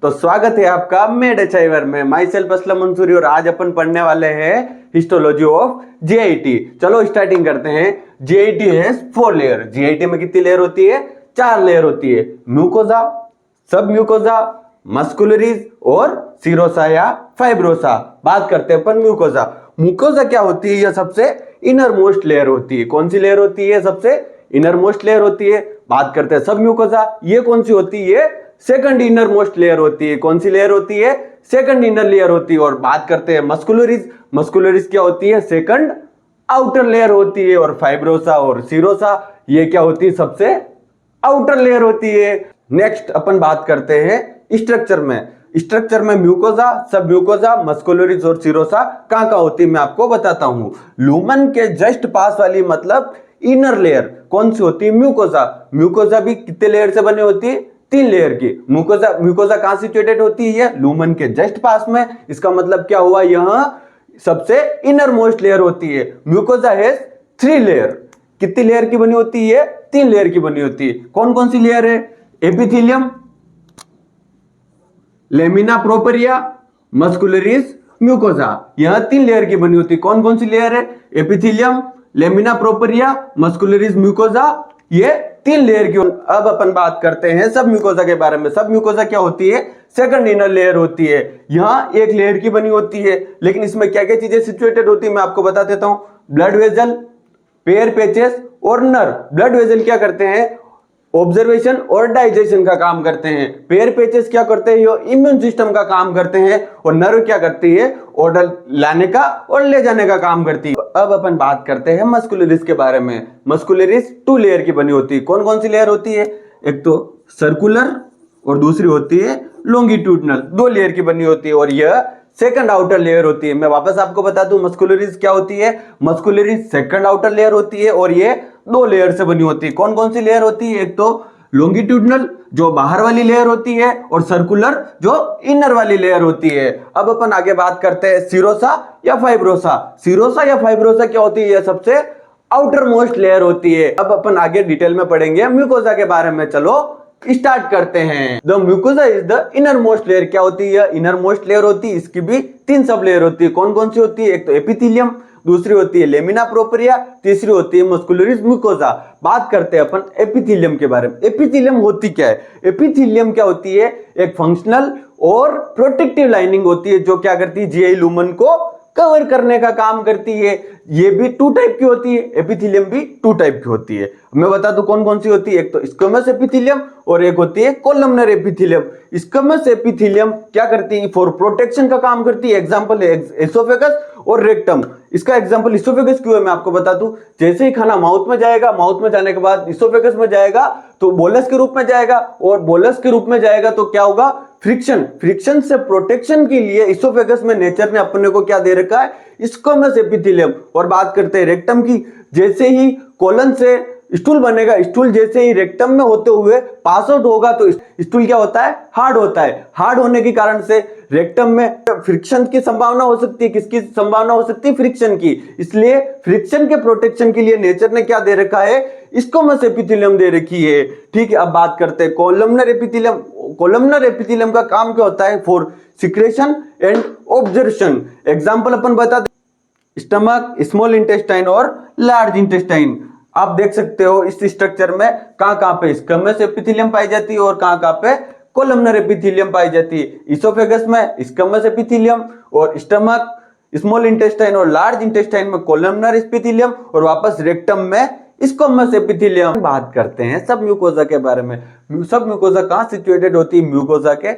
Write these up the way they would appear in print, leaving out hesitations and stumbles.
तो स्वागत है आपका मेड अचाइवर में। माई सेल्फ असलम मंसूरी और आज अपन पढ़ने वाले हैं हिस्टोलॉजी ऑफ जीआईटी। चलो स्टार्टिंग करते हैं। जीआईटी है 4 लेयर। जीआईटी में कितनी लेयर होती है? 4 लेयर होती है। म्यूकोजा, सब म्यूकोजा, मस्कुलरीज और सीरोसा या फाइब्रोसा। बात करते हैं अपन म्यूकोजा। म्यूकोजा क्या होती है? यह सबसे इनर मोस्ट लेयर होती है। कौन सी लेयर होती है? सबसे इनर मोस्ट लेयर होती है। बात करते हैं सब म्यूकोजा। ये कौन सी होती है? सेकंड इनर मोस्ट लेयर होती है। कौन सी लेयर होती है? सेकंड इनर लेयर होती है। और बात करते हैं मस्कुलरीज। मस्कुलरीज क्या होती है? सेकंड आउटर लेयर होती है। और फाइब्रोसा और सीरोसा ये क्या होती है? सबसे आउटर लेयर होती है। नेक्स्ट अपन बात करते हैं स्ट्रक्चर में। स्ट्रक्चर में म्यूकोजा, सब म्यूकोजा, मस्कुलरीज और सीरोसा कहां कहां होती है मैं आपको बताता हूं। लूमन के जस्ट पास वाली मतलब इनर लेयर कौन सी होती है? म्यूकोजा। म्यूकोजा भी कितने लेयर से बनी होती है? 3 लेयर की। म्यूकोजा कहां सिचुएटेड होती है? लूमन के जस्ट पास में। इसका मतलब क्या हुआ? यह सबसे इनर मोस्ट लेयर होती है। म्यूकोजा है 3 लेयर। कितनी लेयर की बनी होती है? 3 लेयर की बनी होती है। कौन कौन सी लेयर है? Epithelium, lamina propria, muscularis, mucosa. यह 3 लेयर की बनी होती है। कौन कौन सी लेयर है? Epithelium, lamina propria, muscularis, mucosa. ये 3 लेयर की। अब अपन बात करते हैं सब म्यूकोजा के बारे में। सब म्यूकोजा क्या होती है? सेकंड इनर लेयर होती है। यहां 1 लेयर की बनी होती है। लेकिन इसमें क्या क्या चीजें सिचुएटेड होती है मैं आपको बता देता हूं। ब्लड वेजल, पेयर पेचेस और नर्व। ब्लड वेजल क्या करते हैं? ऑब्जर्वेशन और डाइजेशन का काम करते हैं। पेयर पेचेस क्या करते हैं? ये इम्यून सिस्टम का काम करते हैं। और नर्व क्या करती है? ऑर्डर लाने का और ले जाने का काम करती है। अब अपन बात करते हैं मस्कुलरीज के बारे में। मस्कुलरीज 2 लेयर की बनी होती है। कौन कौन सी लेयर होती है? एक तो सर्कुलर और दूसरी होती है लॉन्गिट्यूडनल। 2 लेयर की बनी होती है और यह सेकंड आउटर लेयर होती है। मैं वापस आपको बता दूं मस्कुलरीज क्या होती है। मस्कुलरीज सेकंड आउटर लेयर होती है और ये 2 लेयर से बनी होती है। कौन कौन सी लेयर होती है? एक तो लॉन्गिट्यूडनल जो बाहर वाली लेयर होती है और सर्कुलर जो इनर वाली लेयर होती है। अब अपन आगे बात करते हैं सीरोसा या फाइब्रोसा। सीरोसा या फाइब्रोसा क्या होती है? यह सबसे आउटर मोस्ट लेयर होती है। अब अपन आगे डिटेल में पढ़ेंगे म्यूकोजा के बारे में। चलो स्टार्ट करते हैं। The mucosa is the inner most layer. क्या होती है? इनर मोस्ट लेयर होती है। इसकी भी 3 सब लेयर होती है। कौन कौन सी होती है? एक तो एपिथेलियम, दूसरी होती है लेमिना प्रोपरिया, तीसरी होती है मस्कुलरीज म्यूकोजा। बात करते हैं अपन एपिथेलियम के बारे में। एपिथेलियम होती क्या है? एपिथेलियम क्या होती है? एक फंक्शनल और प्रोटेक्टिव लाइनिंग होती है जो क्या करती है? जीआई लूमन को कवर करने का काम करती है। ये भी 2 टाइप की होती है। एपिथेलियम भी 2 टाइप की होती है। मैं बता दूं कौन कौन सी होती है। एक तो स्क्वेमस एपिथेलियम और एक होती है कोलमनर एपिथेलियम। स्क्वेमस एपिथेलियम क्या करती है? फॉर प्रोटेक्शन का काम करती है। एग्जांपल है एसोफेगस और रेक्टम। इसका एग्जांपल इसोफेगस क्यों है मैं आपको बता दूं। जैसे ही खाना माउथ में जाएगा, माउथ में जाने के बाद इसोफेगस में जाएगा तो बोलस के रूप में जाएगा और बोलस के रूप में जाएगा तो क्या होगा? फ्रिक्शन से प्रोटेक्शन के लिए इसोफेगस में नेचर ने अपने को क्या दे रखा है? Squamous epithelium. और बात करते हैं रेक्टम की। जैसे ही कोलन से स्टूल बनेगा, स्टूल जैसे ही रेक्टम में होते हुए पास आउट होगा तो स्टूल क्या होता है? हार्ड होता है। हार्ड होने के कारण से रेक्टम में फ्रिक्शन की संभावना हो सकती है। किसकी संभावना हो सकती है? फ्रिक्शन की। इसलिए फ्रिक्शन के प्रोटेक्शन के लिए नेचर ने क्या दे रखा है? स्क्वेमस एपिथेलियम दे रखी है। ठीक है। अब बात करते हैं कोलमनर एपिथेलियम। कोलमनर एपिथेलियम का काम क्या होता है? For secretion and observation. Example अपन बता दें स्टमक, स्मॉल इंटेस्टाइन और लार्ज इंटेस्टाइन। आप देख सकते हो इस स्ट्रक्चर में कहां पे स्क्वेमस एपिथेलियम पाई जाती है और कहां पे कोलमनर एपिथेलियम पाई जाती है। इसोफेगस में स्क्वेमस एपिथेलियम और स्टमक, स्मॉल इंटेस्टाइन और लार्ज इंटेस्टाइन में कोलमनर एपिथेलियम और वापस रेक्टम में स्क्वेमस एपिथेलियम। बात करते हैं सब म्यूकोजा के बारे में। सब म्यूकोजा कहां सिचुएटेड होती है? म्यूकोजा के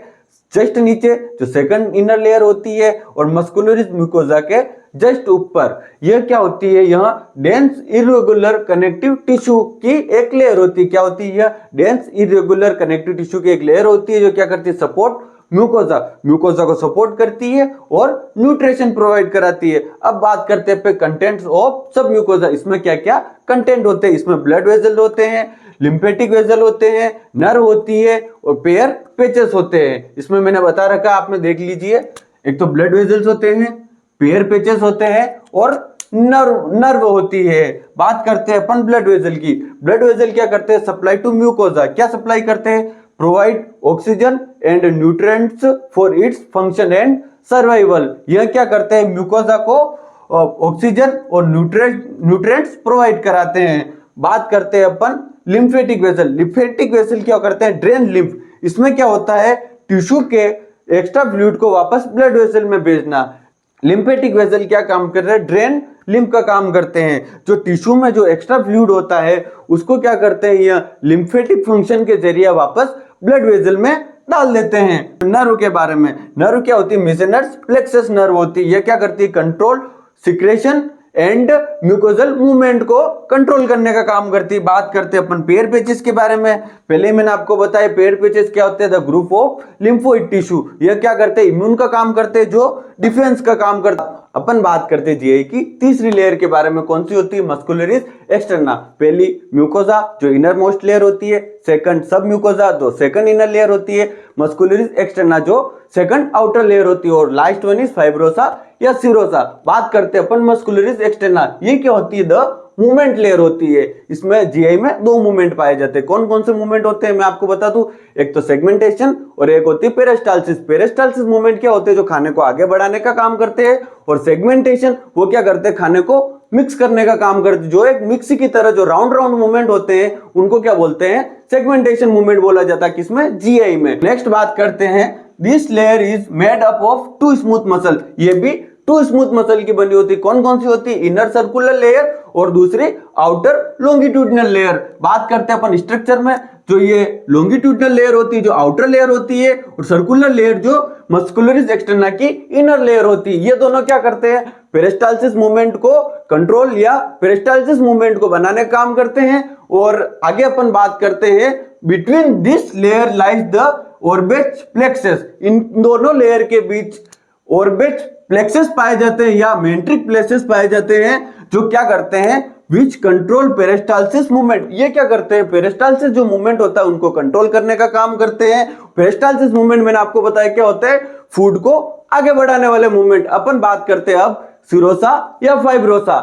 जस्ट नीचे जो सेकंड इनर लेयर होती है और मस्कुलरीज म्यूकोजा के जस्ट ऊपर। यह क्या होती है? यह डेंस इरेगुलर कनेक्टिव टिश्यू की एक लेयर होती है। क्या होती है? डेंस इरेगुलर कनेक्टिव टिश्यू की एक लेयर होती है जो क्या करती है? सपोर्ट म्यूकोजा को सपोर्ट करती है और न्यूट्रिशन प्रोवाइड कराती है। अब बात करते हैं कंटेंट्स ऑफ सब म्यूकोजा। इसमें क्या क्या कंटेंट होते हैं? इसमें ब्लड वेजल होते हैं, लिम्फेटिक वेजल होते हैं, नर्व होती है और पेयर पेचेस होते हैं। इसमें मैंने बता रखा, आपने देख लीजिए। एक तो ब्लड वेजल्स होते हैं, पेयर पेचेस होते हैं और नर्व होती है। बात करते हैं अपन ब्लड वेजल की। ब्लड वेजल क्या करते हैं? Supply to mucosa. क्या सप्लाई करते हैं? Provide oxygen and nutrients for its function and survival. यह क्या करते हैं, म्यूकोजा को ऑक्सीजन और न्यूट्रिएंट्स प्रोवाइड कराते हैं। बात करते हैं अपन लिम्फेटिक वेसल। लिम्फेटिक वेसल क्या करते हैं, ड्रेन लिम्फ। इसमें क्या होता है, टिश्यू के एक्स्ट्रा फ्लूइड को वापस ब्लड वेसल में भेजना। लिम्फेटिक वेसल क्या काम कर रहे हैं, ड्रेन लिम्फ का काम करते हैं। जो टिश्यू में जो एक्स्ट्रा फ्लूइड होता है उसको क्या करते हैं, यह लिम्फेटिक फंक्शन के जरिए वापस ब्लड वेसल में डाल देते हैं। नर्व के बारे में, नर्व क्या होती है, मेसेनर्स प्लेक्सस नर्व होती है। यह क्या करती है, control secretion and mucosal movement को कंट्रोल करने का काम करती है। बात करते हैं अपन पेयर पेचेस के बारे में। पहले मैंने आपको बताया पेयर पेचेस क्या होते हैं, the group of lymphoid tissue. यह क्या करते हैं, इम्यून का काम करते हैं, जो डिफेंस का काम करते हैं। अपन बात करते हैं जीआई की तीसरी लेयर के बारे में, कौन सी होती है, मस्कुलरिस एक्सटर्ना। पहली म्यूकोजा जो इनर मोस्ट लेयर होती है, सेकंड सब म्यूकोजा जो सेकंड इनर लेयर होती है, मस्कुलरिस एक्सटर्ना जो सेकंड आउटर लेयर होती है, और लास्ट वन इज फाइब्रोसा या सिरोसा। बात करते हैं अपन मस्कुलरिस एक्सटर्ना। ये क्या होती है, द मूवमेंट लेयर होती है। इसमें जीआई में दो मूवमेंट पाए जाते हैं। कौन कौन से मूवमेंट होते हैं मैं आपको बता दूं, एक तो सेगमेंटेशन और एक होती है पेरिस्टाल्सिस। पेरिस्टाल्सिस मूवमेंट क्या होते हैं, जो खाने को आगे बढ़ाने का काम करते हैं, और सेगमेंटेशन वो क्या करते हैं, खाने को मिक्स करने का काम करते हैं। जो एक मिक्सी की तरह जो राउंड राउंड मूवमेंट होते हैं उनको क्या बोलते हैं, सेगमेंटेशन मूवमेंट बोला जाता है। किसमें, जीआई में। नेक्स्ट बात करते हैं, this layer is made up of two smooth muscle. ये भी टू स्मूथ मसल की बनी होती है। कौन कौन सी होती है, इनर सर्कुलर लेयर और दूसरी आउटर लॉन्गिट्यूडिनल लेयर। बात करते हैं अपन स्ट्रक्चर में, जो ये लॉन्गिट्यूडिनल लेयर होती है, जो आउटर लेयर होती है, और सर्कुलर लेयर जो मस्कुलरिस एक्सटर्ना की इनर लेयर होती है। ये दोनों क्या करते हैं, पेरिस्टाल्सिस मूवमेंट को कंट्रोल या पेरिस्टाल्सिस मूवमेंट को बनाने का काम करते हैं। और आगे अपन बात करते हैं, between this layer lies the orbit plexus. इन दोनों लेयर के बीच ऑर्बिट प्लेक्सस पाए जाते हैं या मेंट्रिक प्लेक्सस पाए जाते हैं, जो क्या करते हैं, विच कंट्रोल पेरिस्टाल्सिस मूवमेंट। ये क्या करते हैं, पेरिस्टाल्सिस जो मूवमेंट होता है उनको कंट्रोल करने का काम करते हैं। पेरिस्टाल्सिस मूवमेंट मैंने आपको बताया क्या होता है, फूड को आगे बढ़ाने वाले मूवमेंट। अपन बात करते हैं अब सिरोसा या फाइब्रोसा।